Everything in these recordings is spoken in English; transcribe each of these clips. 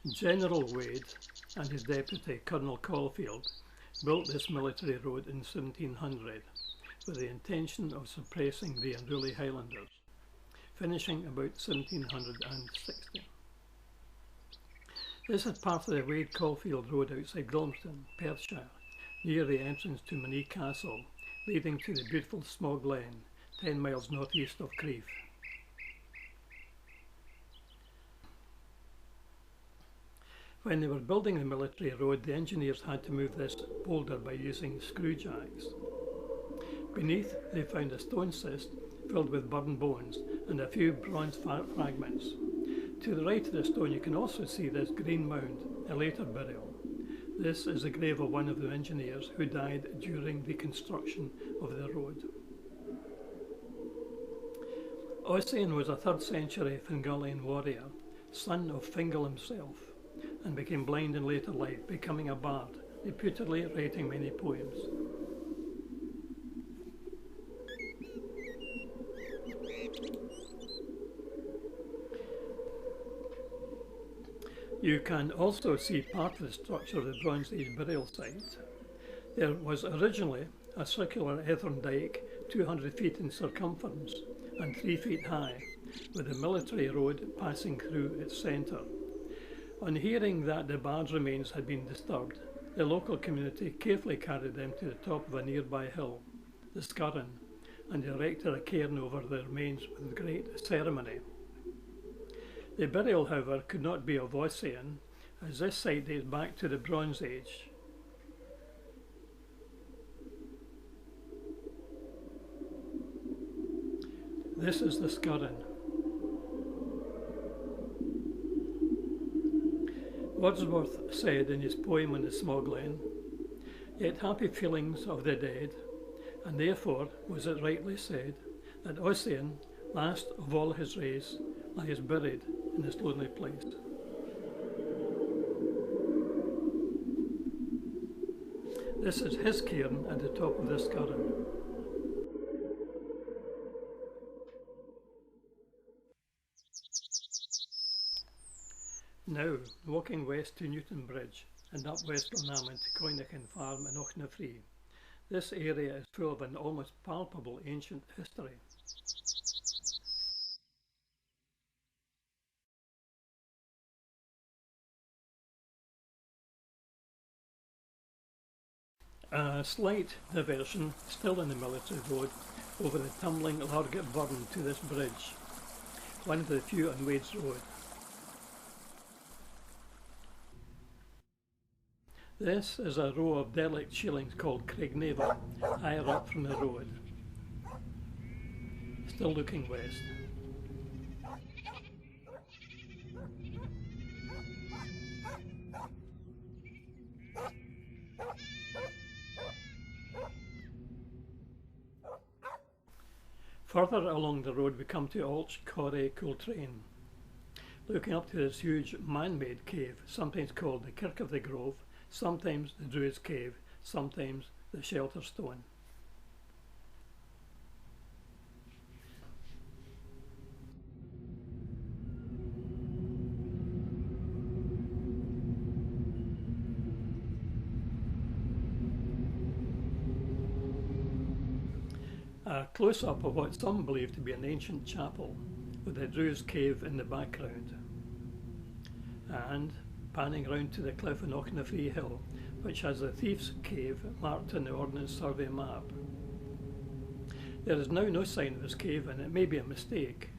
General Wade and his deputy, Colonel Caulfield, built this military road in 1700 with the intention of suppressing the unruly Highlanders, finishing about 1760. This is part of the Wade-Caulfield Road outside Gilmston, Perthshire, near the entrance to Minnie Castle, leading to the beautiful Sma Glen, 10 miles northeast of Crieff. When they were building the military road, the engineers had to move this boulder by using screw jacks. Beneath, they found a stone cist filled with burned bones and a few bronze fragments. To the right of the stone, you can also see this green mound, a later burial. This is the grave of one of the engineers who died during the construction of the road. Ossian was a 3rd century Fingalian warrior, son of Fingal himself, and became blind in later life, becoming a bard, reputedly writing many poems. You can also see part of the structure of the Bronze Age burial site. There was originally a circular earthen dyke 200 feet in circumference and 3 feet high, with a military road passing through its centre. On hearing that the bard's remains had been disturbed, the local community carefully carried them to the top of a nearby hill, the Scurrin, and erected a cairn over the remains with great ceremony. The burial, however, could not be of Ossian, as this site dates back to the Bronze Age. This is the Scurrin. Wordsworth said in his poem on the Sma Glen, "Yet happy feelings of the dead, and therefore was it rightly said that Ossian, last of all his race, lies buried in this lonely place." This is his cairn at the top of this Scurrin. Now, walking west to Newton Bridge and up West Glenamon to Coinachin Farm in Ochnafree, this area is full of an almost palpable ancient history. A slight diversion, still in the military road, over the tumbling Largate Burn to this bridge, one of the few on Wade's Road. This is a row of derelict shielings called Craignavel, higher up from the road, still looking west. Further along the road we come to Olch Corrie Cooltrain, looking up to this huge man-made cave, sometimes called the Kirk of the Grove, sometimes the Druids Cave, sometimes the Shelter Stone. A close-up of what some believe to be an ancient chapel, with the Druids Cave in the background. And panning round to the cliff on Ochnafree Hill, which has the Thief's Cave marked in the Ordnance Survey map. There is now no sign of this cave, and it may be a mistake,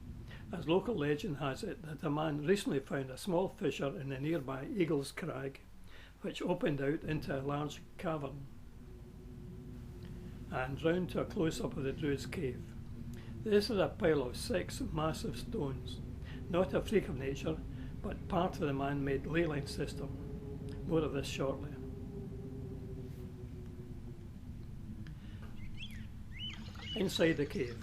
as local legend has it that a man recently found a small fissure in the nearby Eagle's Crag, which opened out into a large cavern. And round to a close-up of the Druids Cave. This is a pile of 6 massive stones, not a freak of nature, but part of the man-made Ley Line system. More of this shortly. Inside the cave,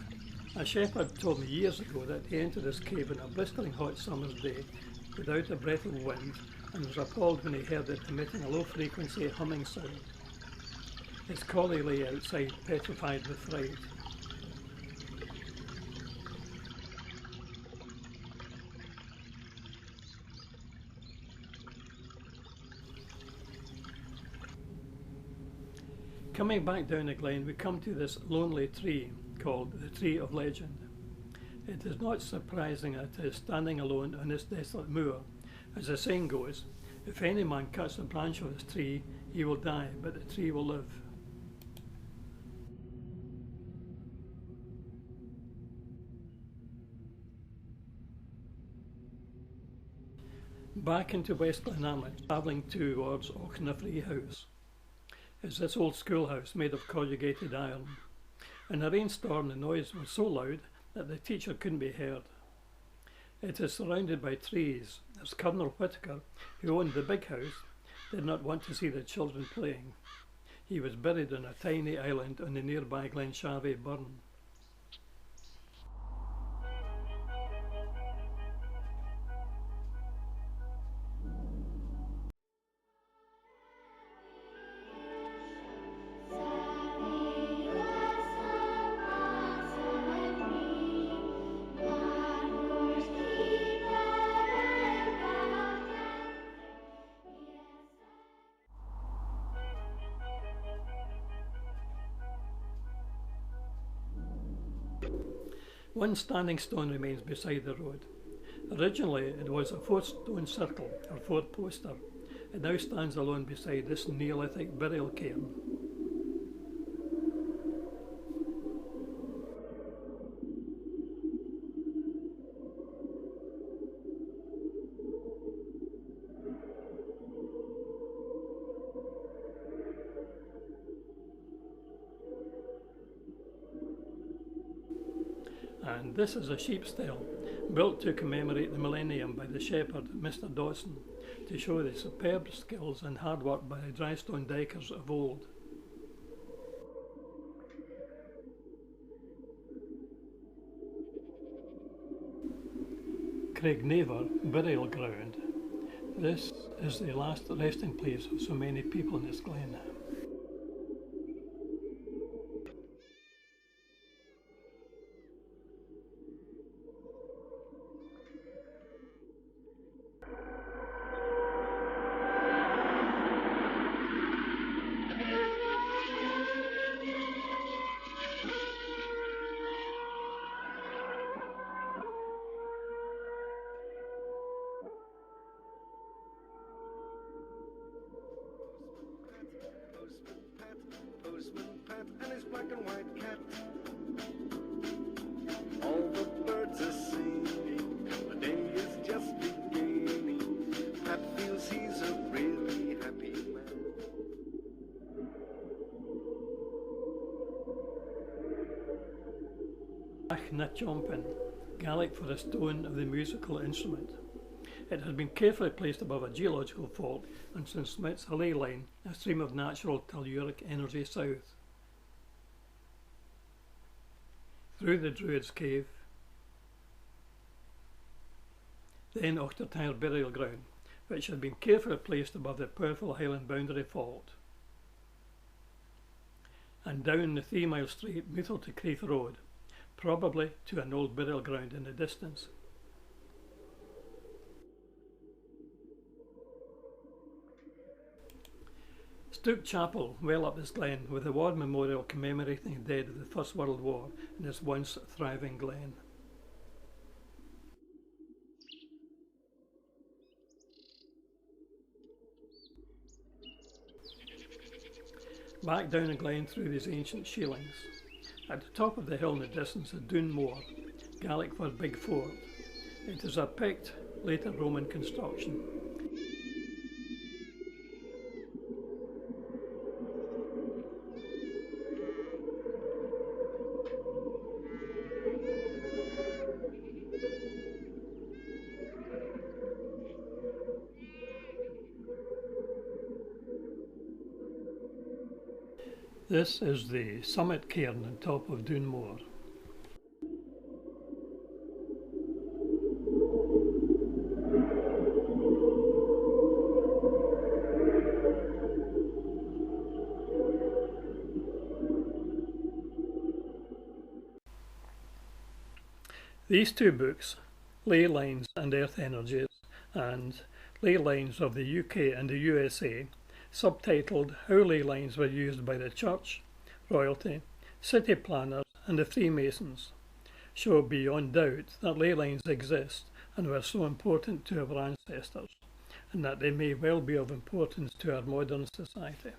a shepherd told me years ago that he entered this cave on a blistering hot summer's day without a breath of wind, and was appalled when he heard it emitting a low-frequency humming sound. His collie lay outside, petrified with fright. Coming back down the glen, we come to this lonely tree called the Tree of Legend. It is not surprising that it is standing alone on this desolate moor. As the saying goes, if any man cuts a branch of this tree, he will die, but the tree will live. Back into West Glenarmouth, travelling towards Auchnifree House, is this old schoolhouse made of corrugated iron. In a rainstorm, the noise was so loud that the teacher couldn't be heard. It is surrounded by trees, as Colonel Whitaker, who owned the big house, did not want to see the children playing. He was buried on a tiny island on the nearby Glensharvie burn. One standing stone remains beside the road. Originally it was a 4-stone circle or 4-poster. It now stands alone beside this Neolithic burial cairn. And this is a sheep stall, built to commemorate the millennium by the shepherd Mr. Dawson, to show the superb skills and hard work by the drystone dykers of old. Craignaver Burial Ground. This is the last resting place of so many people in this glen. Postman Pat and his black and white cat. All the birds are singing, the day is just beginning. Pat feels he's a really happy man. Chompin, Gaelic for a stone of the musical instrument. It has been carefully placed above a geological fault and transmits a ley line, a stream of natural telluric energy south. Through the Druids Cave, then Ochtertyre Burial Ground, which had been carefully placed above the powerful Highland boundary fault, and down the 3-mile straight Muthil to Creeth Road, probably to an old burial ground in the distance. Stoke Chapel, well up this glen, with a war memorial commemorating the dead of the First World War in this once thriving glen. Back down the glen through these ancient shielings. At the top of the hill in the distance is Doon Moor, Gaelic for Big Fort. It is a picked, later Roman construction. This is the summit cairn on top of Doon Moor. These two books, Ley Lines and Earth Energies and Ley Lines of the UK and the USA, subtitled How Ley Lines Were Used by the Church, Royalty, City Planners and the Freemasons, show beyond doubt that ley lines exist and were so important to our ancestors, and that they may well be of importance to our modern society.